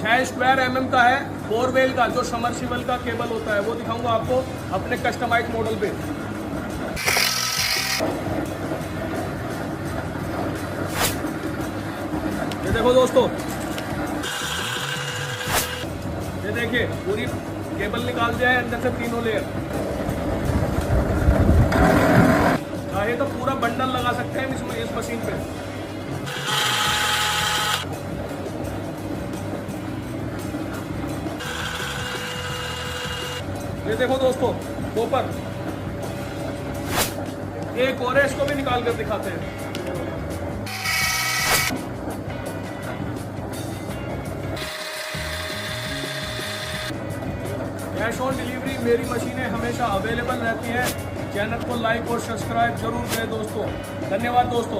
6 का है, 4 वेल का जो समरसिबल का केबल होता है वो दिखाऊंगा आपको अपने कस्टमाइज मॉडल पे। ये देखो दोस्तों, ये देखिए पूरी केबल निकाल दिया है अंदर से तीनों लेयर। चाहे तो पूरा बंडल लगा सकते हैं इसमें, इस मशीन पे। ये देखो दोस्तों कॉपर, एक और है, इसको भी निकाल कर दिखाते हैं। कैश ऑन डिलीवरी मेरी मशीनें हमेशा अवेलेबल रहती हैं। चैनल को लाइक और सब्सक्राइब जरूर करें दोस्तों। धन्यवाद दोस्तों।